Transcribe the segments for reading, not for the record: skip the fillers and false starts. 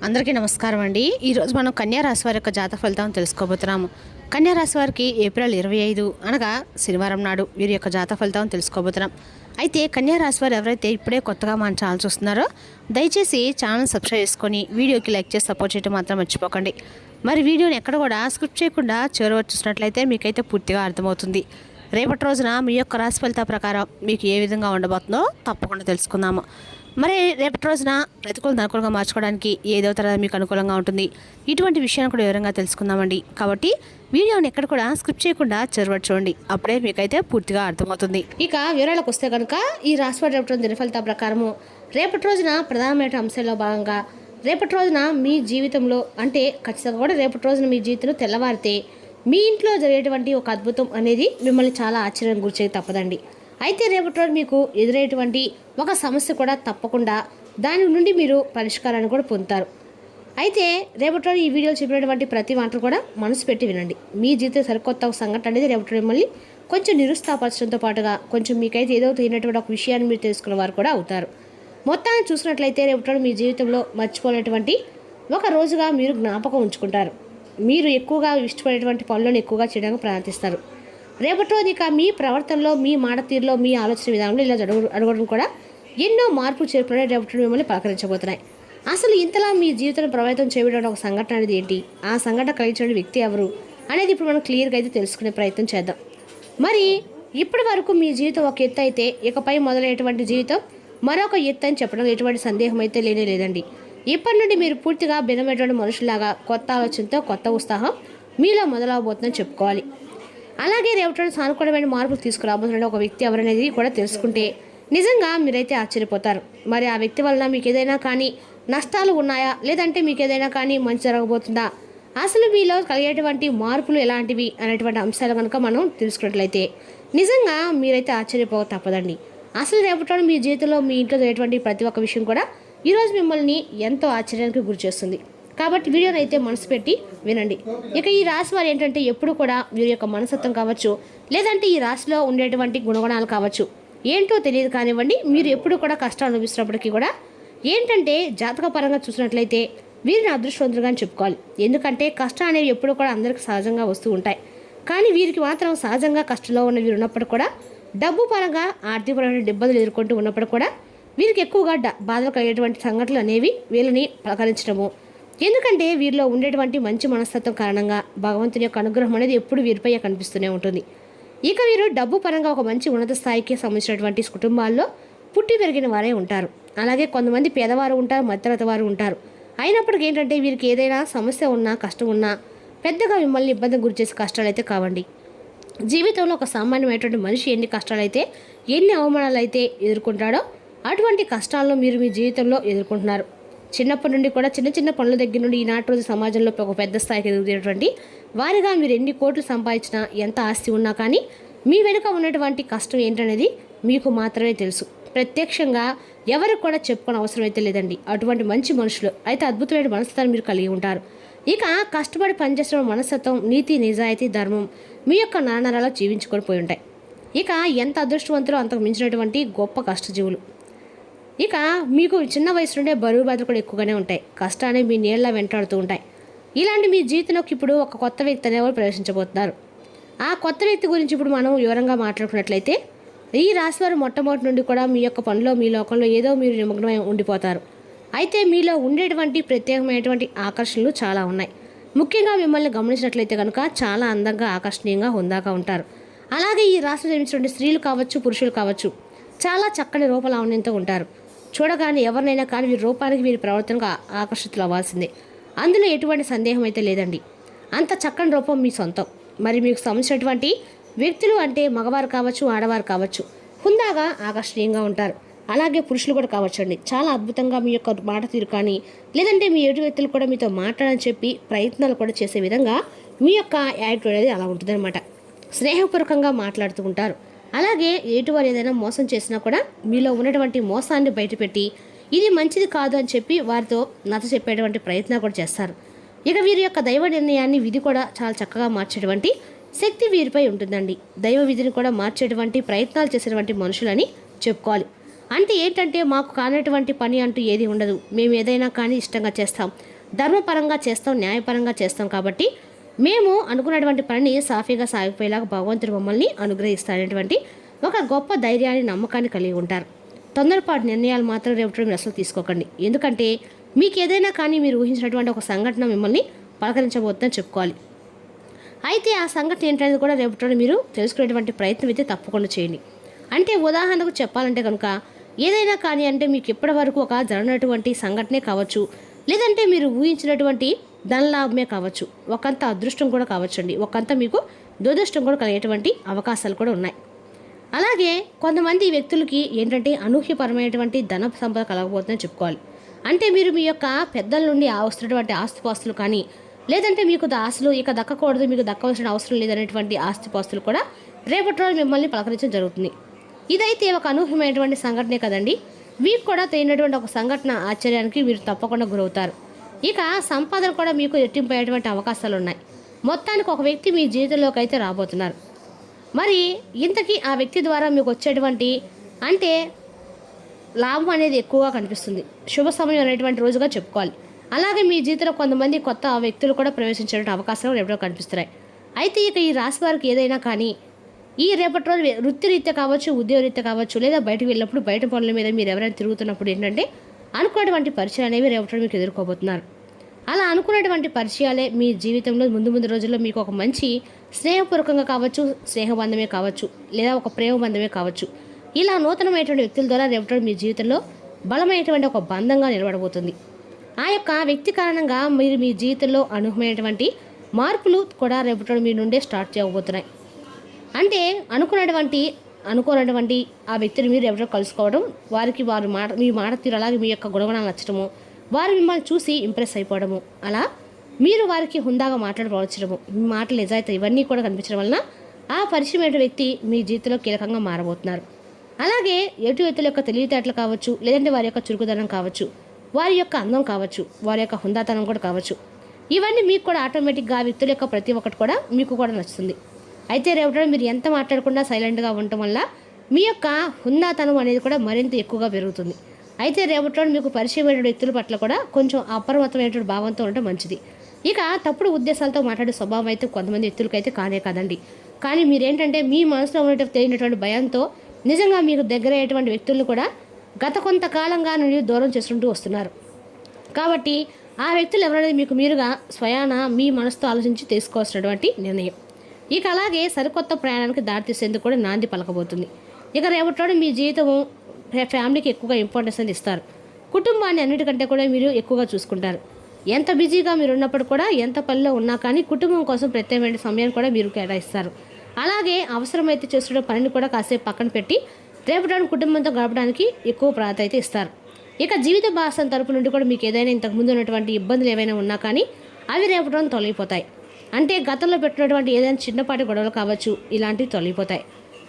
అందరికీ నమస్కారం అండి. ఈరోజు మనం కన్యా రాశి వారి యొక్క జాతక ఫలితం తెలుసుకోబోతున్నాము. కన్యా రాశి వారికి ఏప్రిల్ 25 అనగా శనివారం నాడు వీరి యొక్క జాతక ఫలితం తెలుసుకోబోతున్నాం. అయితే కన్యా రాశి వారు ఎవరైతే ఇప్పుడే కొత్తగా మన ఛానల్ చూస్తున్నారో దయచేసి ఛానల్ సబ్స్క్రైబ్ చేసుకొని వీడియోకి లైక్ చేసి సపోర్ట్ చేయడం మాత్రం మర్చిపోకండి. మరి వీడియోని ఎక్కడ కూడా స్కిప్ చేయకుండా చివరి వరకు చూసినట్లయితే మీకైతే పూర్తిగా అర్థమవుతుంది. రేపటి రోజున మీ యొక్క రాశి ఫలితాల ప్రకారం మీకు ఏ విధంగా ఉండబోతుందో తప్పకుండా తెలుసుకుందాము. మరి రేపటి రోజున ప్రతికూల అనుకూలంగా మార్చుకోవడానికి ఏ దేవత మీకు అనుకూలంగా ఉంటుంది, ఇటువంటి విషయాన్ని కూడా వివరంగా తెలుసుకుందామండి. కాబట్టి వీడియోని ఎక్కడ కూడా స్కిప్ చేయకుండా చివరి చూడండి, అప్పుడే మీకైతే పూర్తిగా అర్థమవుతుంది. ఇక వివరాలకు వస్తే కనుక ఈ రాశివారి రేపటి రోజు దినఫలితాల ప్రకారము రేపటి రోజున ప్రధానమైన అంశాల్లో భాగంగా రేపటి రోజున మీ జీవితంలో అంటే ఖచ్చితంగా కూడా రేపటి రోజున మీ జీవితంలో తెల్లవారితే మీ ఇంట్లో జరిగేటువంటి ఒక అద్భుతం అనేది మిమ్మల్ని చాలా ఆశ్చర్యం గురిచేది తప్పదండి. అయితే రేపటి రోజు మీకు ఎదురయ్యేటువంటి ఒక సమస్య కూడా తప్పకుండా దాని నుండి మీరు పరిష్కారాన్ని కూడా పొందుతారు. అయితే రేపటి రోజు ఈ వీడియోలో చెప్పినటువంటి ప్రతి మాటలు కూడా మనసు పెట్టి వినండి. మీ జీవితం సరికొత్త ఒక సంఘటన అనేది రేపటి మిమ్మల్ని కొంచెం నిరుత్సాహపరచడంతో పాటుగా కొంచెం మీకైతే ఏదో తెలియనటువంటి ఒక విషయాన్ని మీరు తెలుసుకున్న వారు కూడా అవుతారు. మొత్తాన్ని చూసినట్లయితే రేపటి రోజు మీ జీవితంలో మర్చిపోలేటువంటి ఒక రోజుగా మీరు జ్ఞాపకం ఉంచుకుంటారు. మీరు ఎక్కువగా ఇష్టపడేటువంటి పనులను ఎక్కువగా చేయడానికి ప్రయత్నిస్తారు. రేపటి రోజు ఇక మీ ప్రవర్తనలో, మీ మాట తీరులో, మీ ఆలోచన విధానంలో ఇలా అడగడం కూడా ఎన్నో మార్పులు చేరుకునే రేపటి మిమ్మల్ని పలకరించబోతున్నాయి. అసలు ఇంతలా మీ జీవితాన్ని ప్రభావితం చేయడం ఒక సంఘటన అనేది ఏంటి, ఆ సంఘటన కలిగించిన వ్యక్తి ఎవరు అనేది ఇప్పుడు మనం క్లియర్గా అయితే తెలుసుకునే ప్రయత్నం చేద్దాం. మరి ఇప్పటి వరకు మీ జీవితం ఒక ఎత్తు అయితే ఇకపై మొదలైనటువంటి జీవితం మరొక ఎత్తు అని చెప్పడం ఎటువంటి సందేహం అయితే లేదండి. ఇప్పటి నుండి మీరు పూర్తిగా భిన్నమైనటువంటి మనుషులాగా కొత్త ఆలోచనతో కొత్త ఉత్సాహం మీలో మొదలవబోతుందని చెప్పుకోవాలి. అలాగే రేపటి సానుకూలమైన మార్పులు తీసుకురాబోతున్న ఒక వ్యక్తి ఎవరనేది కూడా తెలుసుకుంటే నిజంగా మీరైతే ఆశ్చర్యపోతారు. మరి ఆ వ్యక్తి వలన మీకు ఏదైనా కానీ నష్టాలు ఉన్నాయా, లేదంటే మీకు ఏదైనా కానీ మంచి జరగబోతుందా, అసలు మీలో కలిగేటువంటి మార్పులు ఎలాంటివి అనేటువంటి అంశాలు కనుక మనం తెలుసుకున్నట్లయితే నిజంగా మీరైతే ఆశ్చర్యపోక తప్పదండి. అసలు రేపటి మీ జీవితంలో మీ ఇంట్లో జరిగేటువంటి ప్రతి ఒక్క విషయం కూడా ఈరోజు మిమ్మల్ని ఎంతో ఆశ్చర్యానికి గురి చేస్తుంది. కాబట్టి వీడియోని అయితే మనసు పెట్టి వినండి. ఇక ఈ రాశి వారు ఏంటంటే ఎప్పుడు కూడా వీరి యొక్క మనస్తత్వం కావచ్చు, లేదంటే ఈ రాశిలో ఉండేటువంటి గుణగణాలు కావచ్చు ఏంటో తెలియదు కానివ్వండి, మీరు ఎప్పుడు కూడా కష్టాలు అనుభవిస్తున్నప్పటికీ కూడా ఏంటంటే జాతక పరంగా చూసినట్లయితే వీరిని అదృష్టవంతులుగా చెప్పుకోవాలి. ఎందుకంటే కష్టాలు అనేవి ఎప్పుడు కూడా అందరికీ సహజంగా వస్తూ ఉంటాయి. కానీ వీరికి మాత్రం సహజంగా కష్టంలో ఉన్న వీరు ఉన్నప్పుడు కూడా డబ్బు పరంగా ఆర్థికపరమైన ఇబ్బందులు ఎదుర్కొంటూ ఉన్నప్పుడు కూడా వీరికి ఎక్కువగా బాధలు కలిగేటువంటి సంఘటనలు అనేవి వీళ్ళని పలకరించడము. ఎందుకంటే వీరిలో ఉండేటువంటి మంచి మనస్తత్వం కారణంగా భగవంతుని యొక్క అనుగ్రహం అనేది ఎప్పుడు వీరిపై కనిపిస్తూనే ఉంటుంది. ఇక వీరు డబ్బు పరంగా ఒక మంచి ఉన్నత స్థాయికి సంబంధించినటువంటి కుటుంబాల్లో పుట్టి పెరిగిన వారే ఉంటారు. అలాగే కొంతమంది పేదవారు ఉంటారు, మధ్యతరగతి వారు ఉంటారు. అయినప్పటికీ ఏంటంటే వీరికి ఏదైనా సమస్య ఉన్నా, కష్టం ఉన్నా పెద్దగా మిమ్మల్ని ఇబ్బంది గురి చేసే కష్టాలు అయితే కావండి. జీవితంలో ఒక సామాన్యమైనటువంటి మనిషి ఎన్ని కష్టాలైతే, ఎన్ని అవమానాలు అయితే ఎదుర్కొంటాడో అటువంటి కష్టాలను మీరు మీ జీవితంలో ఎదుర్కొంటున్నారు. చిన్నప్పటి నుండి కూడా చిన్న చిన్న పనుల దగ్గర నుండి ఈనాటి రోజు సమాజంలో ఒక పెద్ద స్థాయికి ఎదుగుతున్నటువంటి వారిగా మీరు ఎన్ని కోట్లు సంపాదించినా, ఎంత ఆస్తి ఉన్నా కానీ మీ వెనుక ఉన్నటువంటి కష్టం ఏంటనేది మీకు మాత్రమే తెలుసు. ప్రత్యక్షంగా ఎవరికి కూడా చెప్పుకోని అవసరం అయితే లేదండి. అటువంటి మంచి మనుషులు అయితే అద్భుతమైన మనస్తత్వాన్ని మీరు కలిగి ఉంటారు. ఇక కష్టపడి పనిచేసిన మనస్తత్వం, నీతి, నిజాయితీ, ధర్మం మీ యొక్క నాన్నరాలో జీవించుకొని పోయి ఉంటాయి. ఇక ఎంత అదృష్టవంతులో అంతకు మించినటువంటి గొప్ప కష్టజీవులు. ఇక మీకు చిన్న వయసు నుండే బరువు బాధలు కూడా ఎక్కువగానే ఉంటాయి. కష్టాన్ని మీ నీళ్ళ వెంటాడుతూ ఉంటాయి. ఇలాంటి మీ జీవితంలోకి ఇప్పుడు ఒక కొత్త వ్యక్తి అనేవారు ప్రవేశించబోతున్నారు. ఆ కొత్త వ్యక్తి గురించి ఇప్పుడు మనం వివరంగా మాట్లాడుకున్నట్లయితే ఈ రాశివారు మొట్టమొదటి నుండి కూడా మీ యొక్క పనిలో, మీ లోకంలో ఏదో మీరు నిమగ్నమై ఉండిపోతారు. అయితే మీలో ఉండేటువంటి ప్రత్యేకమైనటువంటి ఆకర్షణలు చాలా ఉన్నాయి. ముఖ్యంగా మిమ్మల్ని గమనించినట్లయితే కనుక చాలా అందంగా, ఆకర్షణీయంగా, హుందాగా ఉంటారు. అలాగే ఈ రాశిలో జన్మించినటువంటి స్త్రీలు కావచ్చు, పురుషులు కావచ్చు చాలా చక్కని రూపలావణ్యంతో ఉంటారు. చూడగానే ఎవరినైనా కానీ వీరి రూపానికి, వీరి ప్రవర్తనకు ఆకర్షితులు అవ్వాల్సిందే. అందులో ఎటువంటి సందేహం అయితే లేదండి. అంత చక్కని రూపం మీ సొంతం. మరి మీకు సంబంధించినటువంటి వ్యక్తులు అంటే మగవారు కావచ్చు, ఆడవారు కావచ్చు హుందాగా, ఆకర్షణీయంగా ఉంటారు. అలాగే పురుషులు కూడా కావచ్చండి. చాలా అద్భుతంగా మీ యొక్క మాట తీరు కానీ, లేదంటే మీ ఎదుటి వ్యక్తులు కూడా మీతో మాట్లాడని చెప్పి ప్రయత్నాలు కూడా చేసే విధంగా మీ యొక్క యాటిట్యూడ్ అనేది అలా ఉంటుందన్నమాట. స్నేహపూర్వకంగా మాట్లాడుతూ ఉంటారు. అలాగే ఎటువారు ఏదైనా మోసం చేసినా కూడా మీలో ఉన్నటువంటి మోసాన్ని బయటపెట్టి ఇది మంచిది కాదు అని చెప్పి వారితో నచ్చ చెప్పేటువంటి ప్రయత్నం కూడా చేస్తారు. ఇక వీరి యొక్క దైవ నిర్ణయాన్ని, విధి కూడా చాలా చక్కగా మార్చేటువంటి శక్తి వీరిపై ఉంటుందండి. దైవ విధిని కూడా మార్చేటువంటి ప్రయత్నాలు చేసేటువంటి మనుషులని చెప్పుకోవాలి. అంటే ఏంటంటే మాకు కానటువంటి పని అంటూ ఏది ఉండదు, మేము ఏదైనా కానీ ఇష్టంగా చేస్తాం, ధర్మపరంగా చేస్తాం, న్యాయపరంగా చేస్తాం, కాబట్టి మేము అనుకున్నటువంటి పనిని సాఫీగా సాగిపోయేలాగా భగవంతుడు మమ్మల్ని అనుగ్రహిస్తాడనేటువంటి ఒక గొప్ప ధైర్యాన్ని నమ్మకాన్ని కలిగి ఉంటారు. తొందరపాటు నిర్ణయాలు మాత్రం రేపటి మీరు అసలు తీసుకోకండి. ఎందుకంటే మీకు ఏదైనా కానీ మీరు ఊహించినటువంటి ఒక సంఘటన మిమ్మల్ని పలకరించబోతుందని చెప్పుకోవాలి. అయితే ఆ సంఘటన ఏంటనేది కూడా రేపటి మీరు తెలుసుకునేటువంటి ప్రయత్నం అయితే తప్పకుండా చేయండి. అంటే ఉదాహరణకు చెప్పాలంటే కనుక ఏదైనా కానీ అంటే మీకు ఇప్పటి వరకు ఒక జరగనటువంటి సంఘటనే కావచ్చు, లేదంటే మీరు ఊహించినటువంటి ధనలాభమే కావచ్చు, ఒకంత అదృష్టం కూడా కావచ్చండి, ఒకంత మీకు దురదృష్టం కూడా కలిగేటువంటి అవకాశాలు కూడా ఉన్నాయి. అలాగే కొంతమంది వ్యక్తులకి ఏంటంటే అనూహ్యపరమైనటువంటి ధన సంపద కలగబోతుందని చెప్పుకోవాలి. అంటే మీరు మీ యొక్క పెద్దల నుండి వస్తున్నటువంటి ఆస్తిపాస్తులు కానీ, లేదంటే మీకు ఆస్తులు ఇక దక్కకూడదు, మీకు దక్కవలసిన అవసరం లేదనేటువంటి ఆస్తిపాస్తులు కూడా రేపటి రోజు మిమ్మల్ని పలకరించడం జరుగుతుంది. ఇదైతే ఒక అనూహ్యమైనటువంటి సంఘటనే కదండి. మీకు కూడా తెలియనటువంటి ఒక సంఘటన ఆశ్చర్యానికి మీరు తప్పకుండా గురవుతారు. ఇక సంపాదన కూడా మీకు రెట్టింపయ్యేటువంటి అవకాశాలు ఉన్నాయి. మొత్తానికి ఒక వ్యక్తి మీ జీవితంలోకి అయితే రాబోతున్నారు. మరి ఇంతకీ ఆ వ్యక్తి ద్వారా మీకు వచ్చేటువంటి అంటే లాభం అనేది ఎక్కువగా కనిపిస్తుంది. శుభ సమయం అనేటువంటి రోజుగా చెప్పుకోవాలి. అలాగే మీ జీవితంలో కొంతమంది కొత్త వ్యక్తులు కూడా ప్రవేశించే అవకాశాలు రేపటిలో కనిపిస్తున్నాయి. అయితే ఇక ఈ రాశి వారికి ఏదైనా కానీ ఈ రేపటి రోజు వృత్తిరీత్యా కావచ్చు, ఉద్యోగరీత్యా కావచ్చు, లేదా బయటకు వెళ్ళినప్పుడు బయట పనుల మీద మీరు ఎవరైనా తిరుగుతున్నప్పుడు ఏంటంటే అనుకున్నటువంటి పరిచయాలు అనేవి రేపటి మీకు ఎదుర్కోబోతున్నారు. అలా అనుకున్నటువంటి పరిచయాలే మీ జీవితంలో ముందు రోజుల్లో మీకు ఒక మంచి స్నేహపూర్వకంగా కావచ్చు, స్నేహబంధమే కావచ్చు, లేదా ఒక ప్రేమ బంధమే కావచ్చు, ఇలా నూతనమైనటువంటి వ్యక్తుల ద్వారా రేపటి మీ జీవితంలో బలమైనటువంటి ఒక బంధంగా నిలబడబోతుంది. ఆ యొక్క వ్యక్తి కారణంగా మీరు మీ జీవితంలో అనూహ్యమైనటువంటి మార్పులు కూడా రేపటి మీ నుండే స్టార్ట్ చేయబోతున్నాయి. అంటే అనుకోనటువంటి ఆ వ్యక్తిని మీరు ఎవరో కలుసుకోవడం, వారికి వారు మీ మాట తీరు అలాగే మీ యొక్క గుణగణాలు నచ్చడము, వారు మిమ్మల్ని చూసి ఇంప్రెస్ అయిపోవడము, అలా మీరు వారికి హుందాగా మాట్లాడవచ్చడము, మీ మాటలు నిజాయితీ ఇవన్నీ కూడా కనిపించడం వలన ఆ పరిచయమైన వ్యక్తి మీ జీవితంలో కీలకంగా మారబోతున్నారు. అలాగే ఎటు వ్యక్తుల యొక్క తెలివితేటలు కావచ్చు, లేదంటే వారి యొక్క చురుకుదనం కావచ్చు, వారి యొక్క అందం కావచ్చు, వారి యొక్క హుందాతనం కూడా కావచ్చు, ఇవన్నీ మీకు కూడా ఆటోమేటిక్గా ఆ వ్యక్తుల యొక్క ప్రతి ఒక్కటి కూడా మీకు కూడా నచ్చుతుంది. అయితే రేపటి మీరు ఎంత మాట్లాడకుండా సైలెంట్గా ఉండటం వల్ల మీ యొక్క హుందాతనం అనేది కూడా మరింత ఎక్కువగా పెరుగుతుంది. అయితే రేపటి మీకు పరిచయమైన వ్యక్తుల పట్ల కూడా కొంచెం అప్రమత్తమైనటువంటి భావంతో ఉండటం మంచిది. ఇక తప్పుడు ఉద్దేశాలతో మాట్లాడే స్వభావం అయితే కొంతమంది వ్యక్తులకైతే కానే కాదండి. కానీ మీరేంటంటే మీ మనసులో ఉన్నటువంటి తెలియనటువంటి భయంతో నిజంగా మీకు దగ్గర అయ్యేటువంటి వ్యక్తులను కూడా గత కొంతకాలంగా నుండి దూరం చేసుకుంటూ వస్తున్నారు. కాబట్టి ఆ వ్యక్తులు ఎవరైనా మీకు మీరుగా స్వయాన మీ మనసుతో ఆలోచించి తీసుకోవాల్సినటువంటి నిర్ణయం. ఇక అలాగే సరికొత్త ప్రయాణానికి దారితీసేందుకు కూడా నాంది పలకబోతుంది. ఇక రేపటి మీ జీవితము ఫ్యామిలీకి ఎక్కువగా ఇంపార్టెన్స్ అనేది ఇస్తారు. కుటుంబాన్ని అన్నిటికంటే కూడా మీరు ఎక్కువగా చూసుకుంటారు. ఎంత బిజీగా మీరు ఉన్నప్పుడు కూడా, ఎంత పనిలో ఉన్నా కానీ కుటుంబం కోసం ప్రత్యేకమైన సమయాన్ని కూడా మీరు కేటాయిస్తారు. అలాగే అవసరమైతే చేస్తున్న పనిని కూడా కాసేపు పక్కన పెట్టి రేపటి కుటుంబంతో గడపడానికి ఎక్కువ ప్రాధాన్యత అయితే ఇస్తారు. ఇక జీవిత భాగస్వామి తరపు నుండి కూడా మీకు ఏదైనా ఇంతకుముందు ఉన్నటువంటి ఇబ్బందులు ఏవైనా ఉన్నా కానీ అవి రేపటి తొలగిపోతాయి. అంటే గతంలో పెట్టినటువంటి ఏదైనా చిన్నపాటి గొడవలు కావచ్చు, ఇలాంటివి తొలగిపోతాయి.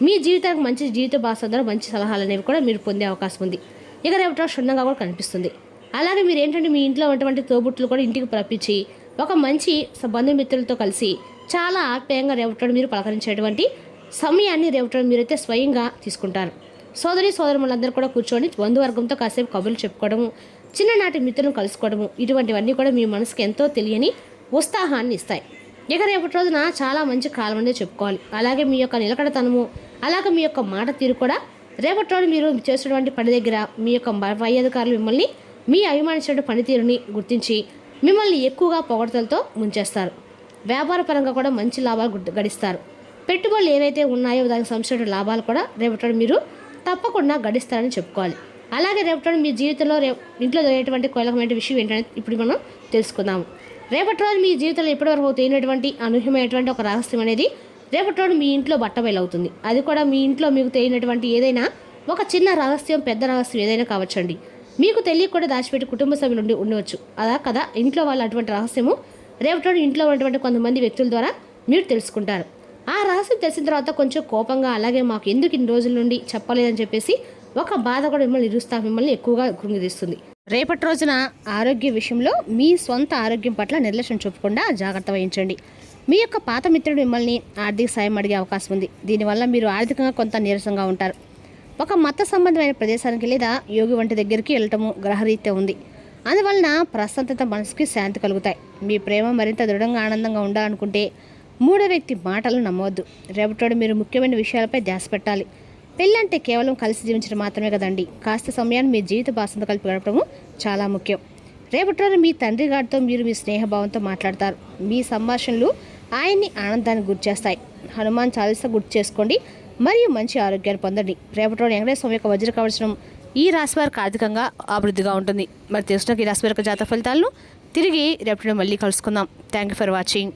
మీ జీవితానికి మంచి జీవిత భాగస్వామి ద్వారా మంచి సలహాలు అనేవి కూడా మీరు పొందే అవకాశం ఉంది. ఇక రేపటి క్షుణ్ణంగా కూడా కనిపిస్తుంది. అలాగే మీరు ఏంటంటే మీ ఇంట్లో ఉన్నటువంటి తోబుట్టులు కూడా ఇంటికి రప్పించి ఒక మంచి బంధుమిత్రులతో కలిసి చాలా ఆప్యాయంగా రేపటి మీరు పలకరించేటువంటి సమయాన్ని రేపటి మీరైతే స్వయంగా తీసుకుంటారు. సోదరులందరూ కూడా కూర్చొని బంధువర్గంతో కాసేపు కబుర్లు చెప్పుకోవడము, చిన్ననాటి మిత్రులను కలుసుకోవడము, ఇటువంటివన్నీ కూడా మీ మనసుకు ఎంతో తెలియని ఉత్సాహాన్ని ఇస్తాయి. ఇక రేపటి రోజున చాలా మంచి కాలం అనేది చెప్పుకోవాలి. అలాగే మీ యొక్క నిలకడతనము, అలాగే మీ యొక్క మాట తీరు కూడా రేపటి రోజు మీరు చేసినటువంటి పని దగ్గర మీ యొక్క పై అధికారులు మిమ్మల్ని మీ అభిమానించిన పనితీరుని గుర్తించి మిమ్మల్ని ఎక్కువగా పొగడతలతో ముంచేస్తారు. వ్యాపార పరంగా కూడా మంచి లాభాలు గడిస్తారు. పెట్టుబడులు ఏవైతే ఉన్నాయో దానికి సంబంధించిన లాభాలు కూడా రేపటి మీరు తప్పకుండా గడిస్తారని చెప్పుకోవాలి. అలాగే రేపటి మీ జీవితంలో ఇంట్లో జరిగేటువంటి కీలకమైన విషయం ఏంటంటే ఇప్పుడు మనం తెలుసుకుందాము. రేపటి రోజు మీ జీవితంలో ఇప్పటివరకు తెలియనటువంటి అనూహ్యమైనటువంటి ఒక రహస్యం అనేది రేపటి రోజు మీ ఇంట్లో బట్టబయలవుతుంది. అది కూడా మీ ఇంట్లో మీకు తెలియనటువంటి ఏదైనా ఒక చిన్న రహస్యం, పెద్ద రహస్యం ఏదైనా కావచ్చండి. మీకు తెలియకుండా దాచిపెట్టి కుటుంబ సభ్యులు ఉండవచ్చు. అలా కదా ఇంట్లో వాళ్ళు అటువంటి రహస్యము రేపటి రోజు ఇంట్లో ఉన్నటువంటి కొంతమంది వ్యక్తుల ద్వారా మీరు తెలుసుకుంటారు. ఆ రహస్యం తెలిసిన తర్వాత కొంచెం కోపంగా, అలాగే మాకు ఎందుకు ఇన్ని రోజుల నుండి చెప్పలేదని చెప్పేసి ఒక బాధ కూడా మిమ్మల్ని ఎక్కువగా కృంగిదీస్తుంది. రేపటి రోజున ఆరోగ్య విషయంలో మీ సొంత ఆరోగ్యం పట్ల నిర్లక్ష్యం చూపకుండా జాగ్రత్త వహించండి. మీ యొక్క పాత మిత్రుడు మిమ్మల్ని ఆర్థిక సాయం అడిగే అవకాశం ఉంది. దీనివల్ల మీరు ఆర్థికంగా కొంత నీరసంగా ఉంటారు. ఒక మత సంబంధమైన ప్రదేశానికి లేదా యోగి వంటి దగ్గరికి వెళ్ళటము గ్రహరీత్యా ఉంది. అందువలన ప్రశాంతత, మనసుకి శాంతి కలుగుతాయి. మీ ప్రేమ మరింత దృఢంగా ఆనందంగా ఉండాలనుకుంటే మూడో వ్యక్తి మాటలను నమ్మవద్దు. రేపటి మీరు ముఖ్యమైన విషయాలపై ధ్యాస పెట్టాలి. పెళ్ళంటే కేవలం కలిసి జీవించడం మాత్రమే కదండి. కాస్త సమయాన్ని మీ జీవిత భాషంతో కలిపి గడపడము చాలా ముఖ్యం. రేపటి మీ తండ్రి గారితో మీరు మీ స్నేహభావంతో మాట్లాడతారు. మీ సంభాషణలు ఆయన్ని ఆనందానికి గురి చేస్తాయి. హనుమాన్ చాలీసా గుర్తు చేసుకోండి మరియు మంచి ఆరోగ్యాన్ని పొందండి. రేపటి వెంకటేశ్వర స్వామి యొక్క వజ్ర కవచం ఈ రాశి వారికి ఆర్థికంగా అభివృద్ధిగా ఉంటుంది. మరి తెలుసుకున్న ఈ రాశి వారి జాతక ఫలితాలను తిరిగి రేపటి మళ్ళీ కలుసుకుందాం. Thank you for watching.